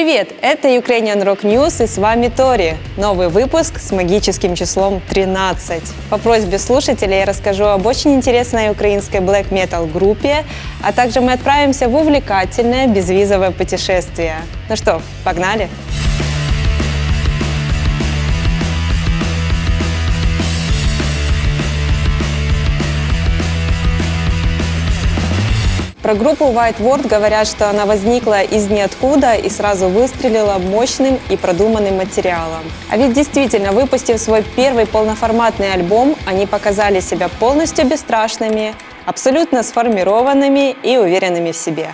Привет, это Ukrainian Rock News и с вами Тори. Новый выпуск с магическим числом 13. По просьбе слушателей я расскажу об очень интересной украинской black metal группе, а также мы отправимся в увлекательное безвизовое путешествие. Ну что, погнали? Про группу White Word говорят, что она возникла из ниоткуда и сразу выстрелила мощным и продуманным материалом. А ведь действительно, выпустив свой первый полноформатный альбом, они показали себя полностью бесстрашными, абсолютно сформированными и уверенными в себе.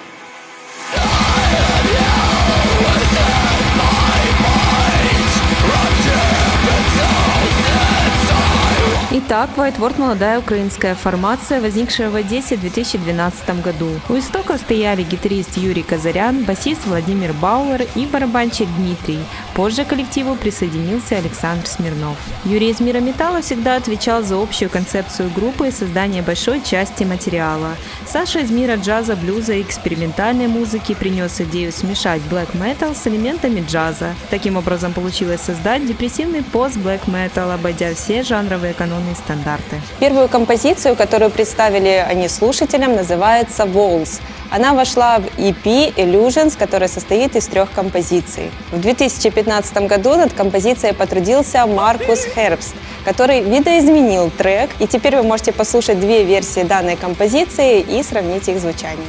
Итак, White Word – молодая украинская формация, возникшая в Одессе в 2012 году. У истоков стояли гитарист Юрий Казарян, басист Владимир Бауэр и барабанщик Дмитрий. Позже к коллективу присоединился Александр Смирнов. Юрий из мира металла всегда отвечал за общую концепцию группы и создание большой части материала. Саша из мира джаза, блюза и экспериментальной музыки принес идею смешать black metal с элементами джаза. Таким образом получилось создать депрессивный пост-black metal, обойдя все жанровые каноны и стандарты. Первую композицию, которую представили они слушателям, называется Walls. Она вошла в EP Illusions, который состоит из 3 композиций. В 2015 году над композицией потрудился Маркус Хербст, который видоизменил трек, и теперь вы можете послушать 2 версии данной композиции и сравнить их звучание.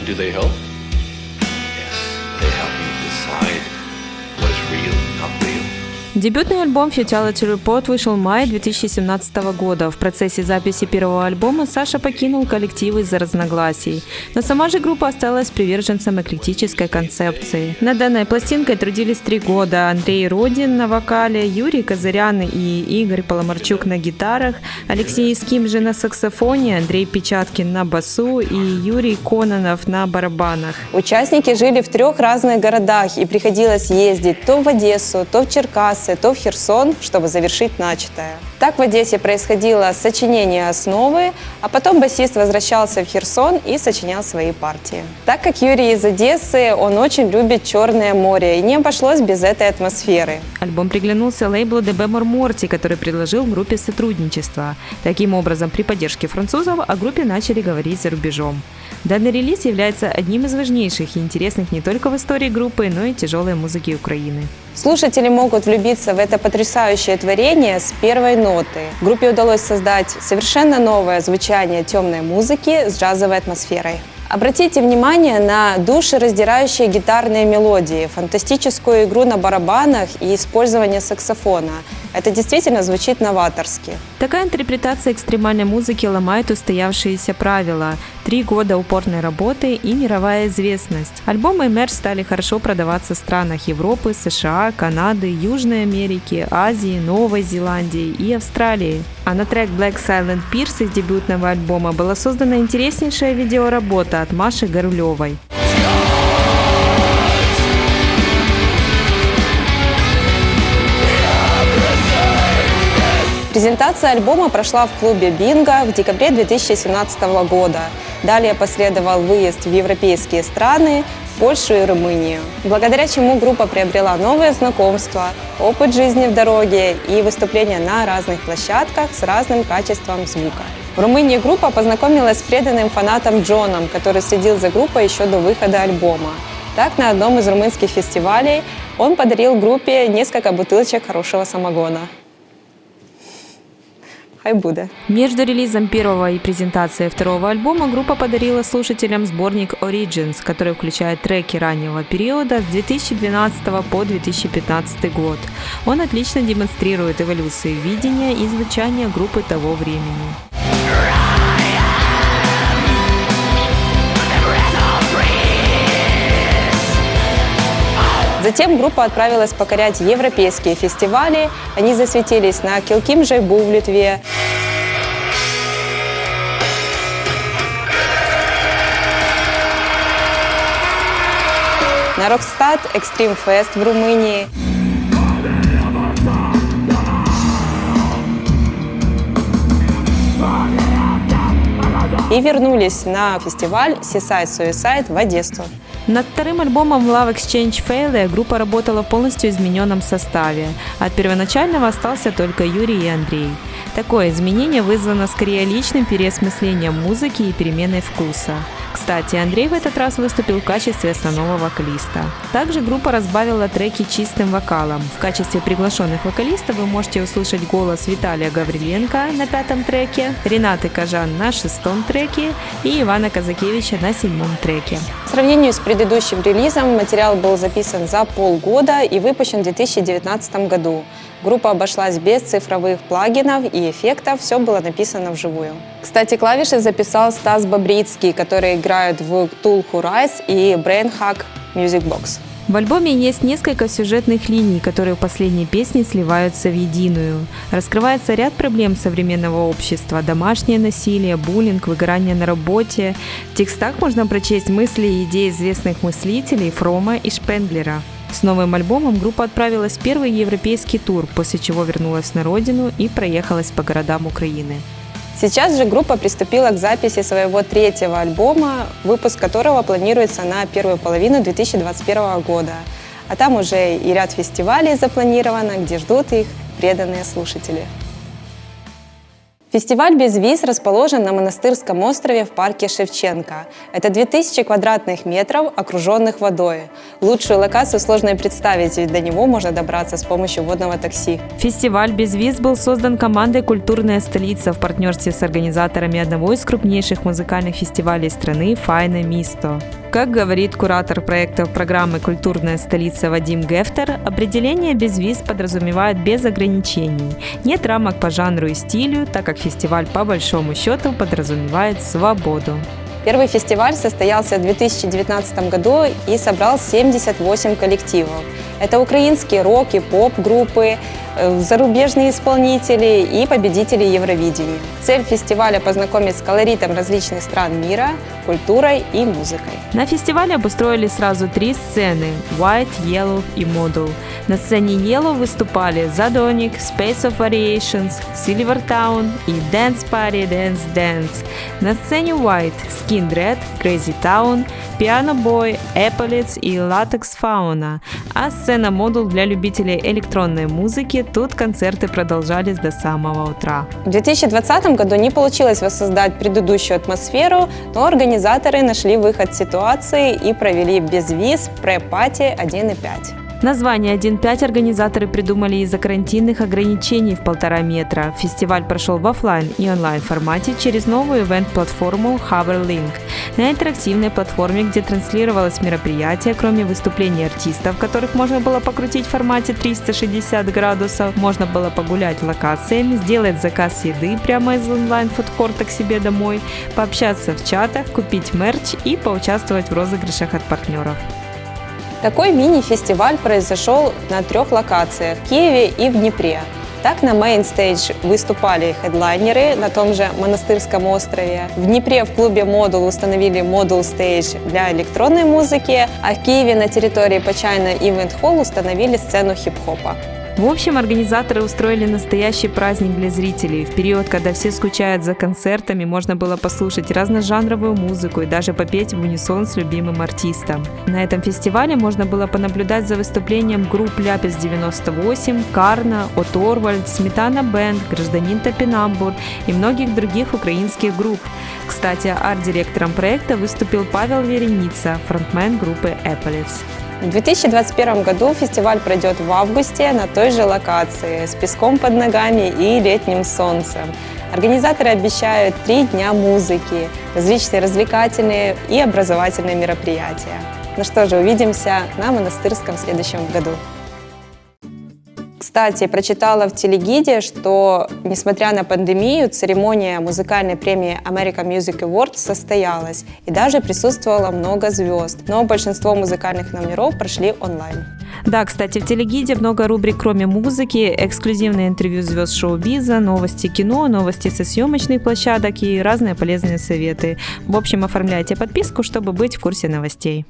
Do they help? Yes, they help me decide what is real, not real. Дебютный альбом Futility Report вышел в мае 2017 года. В процессе записи первого альбома Саша покинул коллектив из-за разногласий. Но сама же группа осталась приверженцем эклектической концепции. Над данной пластинкой трудились 3 года. Андрей Родин на вокале, Юрий Казарян и Игорь Поломарчук на гитарах, Алексей Иским же на саксофоне, Андрей Печаткин на басу и Юрий Кононов на барабанах. Участники жили в 3 разных городах и приходилось ездить то в Одессу, то в Черкассы, то в Херсон, чтобы завершить начатое. Так в Одессе происходило сочинение основы, а потом басист возвращался в Херсон и сочинял свои партии. Так как Юрий из Одессы, он очень любит Черное море, и не обошлось без этой атмосферы. Альбом приглянулся лейблу DB Mormorty, который предложил группе сотрудничество. Таким образом, при поддержке французов о группе начали говорить за рубежом. Данный релиз является одним из важнейших и интересных не только в истории группы, но и тяжелой музыки Украины. Слушатели могут влюбиться в это потрясающее творение с первой ноты. Группе удалось создать совершенно новое звучание темной музыки с джазовой атмосферой. Обратите внимание на душераздирающие гитарные мелодии, фантастическую игру на барабанах и использование саксофона. Это действительно звучит новаторски. Такая интерпретация экстремальной музыки ломает устоявшиеся правила. 3 года упорной работы и мировая известность. Альбомы Emerge стали хорошо продаваться в странах Европы, США, Канады, Южной Америки, Азии, Новой Зеландии и Австралии. А на трек Black Silent Pierce из дебютного альбома была создана интереснейшая видеоработа от Маши Горулевой. Презентация альбома прошла в клубе «Бинго» в декабре 2017 года. Далее последовал выезд в европейские страны, Польшу и Румынию, благодаря чему группа приобрела новые знакомства, опыт жизни в дороге и выступления на разных площадках с разным качеством звука. В Румынии группа познакомилась с преданным фанатом Джоном, который следил за группой еще до выхода альбома. Так, на одном из румынских фестивалей он подарил группе несколько бутылочек хорошего самогона. Хай буде. Между релизом первого и презентацией второго альбома группа подарила слушателям сборник Origins, который включает треки раннего периода с 2012 по 2015 год. Он отлично демонстрирует эволюцию видения и звучания группы того времени. Затем группа отправилась покорять европейские фестивали. Они засветились на Килкимжайбу в Литве, на Рокстад Экстрим Фест в Румынии, и вернулись на фестиваль Seaside Suicide в Одессу. Над вторым альбомом Love Exchange Failure группа работала в полностью измененном составе. От первоначального остался только Юрий и Андрей. Такое изменение вызвано скорее личным переосмыслением музыки и переменой вкуса. Кстати, Андрей в этот раз выступил в качестве основного вокалиста. Также группа разбавила треки чистым вокалом. В качестве приглашенных вокалистов вы можете услышать голос Виталия Гавриленко на 5-м треке, Ренаты Кажан на 6-м треке и Ивана Казакевича на 7-м треке. В сравнении с предыдущим релизом материал был записан за полгода и выпущен в 2019 году. Группа обошлась без цифровых плагинов и эффектов, все было написано вживую. Кстати, клавиши записал Стас Бобрицкий, которые играют в Tool Who Rise и Brainhack Music Box. В альбоме есть несколько сюжетных линий, которые в последней песне сливаются в единую. Раскрывается ряд проблем современного общества: домашнее насилие, буллинг, выгорание на работе. В текстах можно прочесть мысли и идеи известных мыслителей Фрома и Шпенглера. С новым альбомом группа отправилась в первый европейский тур, после чего вернулась на родину и проехалась по городам Украины. Сейчас же группа приступила к записи своего 3-го альбома, выпуск которого планируется на первую половину 2021 года. А там уже и ряд фестивалей запланировано, где ждут их преданные слушатели. Фестиваль «Без виз» расположен на Монастырском острове в парке Шевченко. Это 2000 квадратных метров, окруженных водой. Лучшую локацию сложно и представить, ведь до него можно добраться с помощью водного такси. Фестиваль «Без виз» был создан командой «Культурная столица» в партнерстве с организаторами одного из крупнейших музыкальных фестивалей страны «Файне Місто». Как говорит куратор проекта программы «Культурная столица» Вадим Гефтер, определение «без виз» подразумевает без ограничений. Нет рамок по жанру и стилю, так как фестиваль по большому счету подразумевает свободу. Первый фестиваль состоялся в 2019 году и собрал 78 коллективов. Это украинские рок и поп-группы, зарубежные исполнители и победители Евровидения. Цель фестиваля – познакомить с колоритом различных стран мира, культурой и музыкой. На фестивале обустроили сразу 3 сцены – White, Yellow и Model. На сцене Yellow выступали Задоник, Space of Variations, Silver Town и Dance Party Dance Dance. На сцене White – Skin Red, Crazy Town, Piano Boy, Epaulets и Latex Fauna. А сцена Model для любителей электронной музыки. Тут концерты продолжались до самого утра. В 2020 году не получилось воссоздать предыдущую атмосферу, но организаторы нашли выход из ситуации и провели без виз пре-пати 1.5. Название 1.5 организаторы придумали из-за карантинных ограничений в 1,5 метра. Фестиваль прошел в офлайн и онлайн формате через новую ивент-платформу Hoverlink. На интерактивной платформе, где транслировалось мероприятие, кроме выступлений артистов, которых можно было покрутить в формате 360 градусов, можно было погулять локациями, сделать заказ еды прямо из онлайн-фудкорта к себе домой, пообщаться в чатах, купить мерч и поучаствовать в розыгрышах от партнеров. Такой мини-фестиваль произошел на 3 локациях – в Киеве и в Днепре. Так, на мейн-стейдж выступали хедлайнеры на том же Монастырском острове. В Днепре в клубе Model установили Model Stage для электронной музыки, а в Киеве на территории Почайна Event Hall установили сцену хип-хопа. В общем, организаторы устроили настоящий праздник для зрителей. В период, когда все скучают за концертами, можно было послушать разножанровую музыку и даже попеть в унисон с любимым артистом. На этом фестивале можно было понаблюдать за выступлением групп Ляпис 98, Карна, Оторвальд, Сметана Бенд, Гражданин Топинамбур и многих других украинских групп. Кстати, арт-директором проекта выступил Павел Вереница, фронтмен группы Epaulets. В 2021 году фестиваль пройдет в августе на той же локации, с песком под ногами и летним солнцем. Организаторы обещают 3 дня музыки, различные развлекательные и образовательные мероприятия. Ну что же, увидимся на Монастырском в следующем году. Кстати, прочитала в телегиде, что, несмотря на пандемию, церемония музыкальной премии American Music Awards состоялась, и даже присутствовало много звезд, но большинство музыкальных номеров прошли онлайн. Да, кстати, в телегиде много рубрик, кроме музыки, эксклюзивные интервью звезд шоу-биза, новости кино, новости со съемочных площадок и разные полезные советы. В общем, оформляйте подписку, чтобы быть в курсе новостей.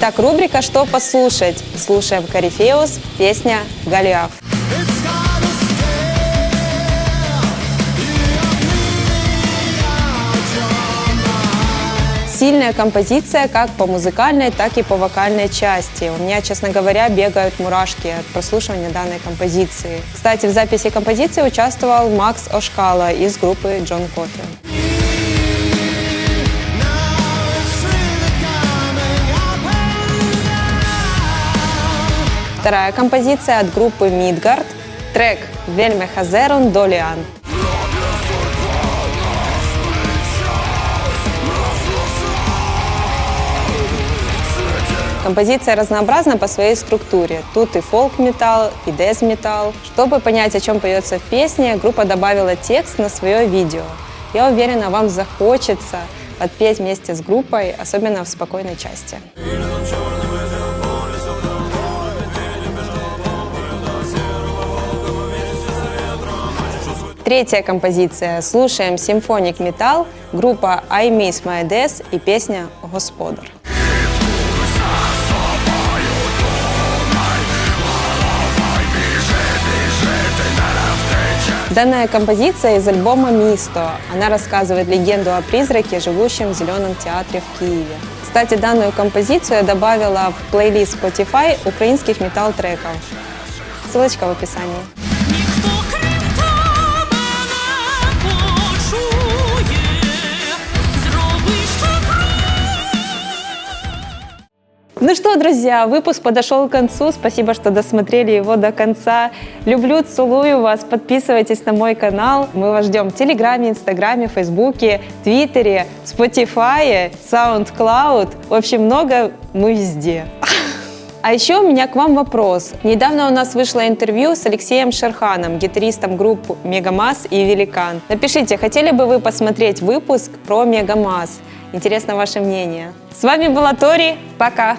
Итак, рубрика «Что послушать?». Слушаем Корифеус, песня «Голиаф». Сильная композиция как по музыкальной, так и по вокальной части. У меня, честно говоря, бегают мурашки от прослушивания данной композиции. Кстати, в записи композиции участвовал Макс Ошкала из группы Джон Кофи. Вторая композиция от группы Midgard, трек «Вельме Хазерун Долиан». Композиция разнообразна по своей структуре. Тут и фолк-металл, и дэз-металл. Чтобы понять, о чем поется в песне, группа добавила текст на свое видео. Я уверена, вам захочется подпеть вместе с группой, особенно в спокойной части. Третья композиция. Слушаем симфоник металл, группа I Miss My Death и песня «Господар». Данная композиция из альбома «Мисто». Она рассказывает легенду о призраке, живущем в Зеленом театре в Киеве. Кстати, данную композицию я добавила в плейлист Spotify украинских метал-треков. Ссылочка в описании. Ну что, друзья, выпуск подошел к концу. Спасибо, что досмотрели его до конца. Люблю, целую вас. Подписывайтесь на мой канал. Мы вас ждем в Телеграме, Инстаграме, Фейсбуке, Твиттере, Spotify, SoundCloud. В общем, много мы везде. А еще у меня к вам вопрос. Недавно у нас вышло интервью с Алексеем Шерханом, гитаристом групп Мегамас и Великан. Напишите, хотели бы вы посмотреть выпуск про Мегамас? Интересно ваше мнение. С вами была Тори. Пока!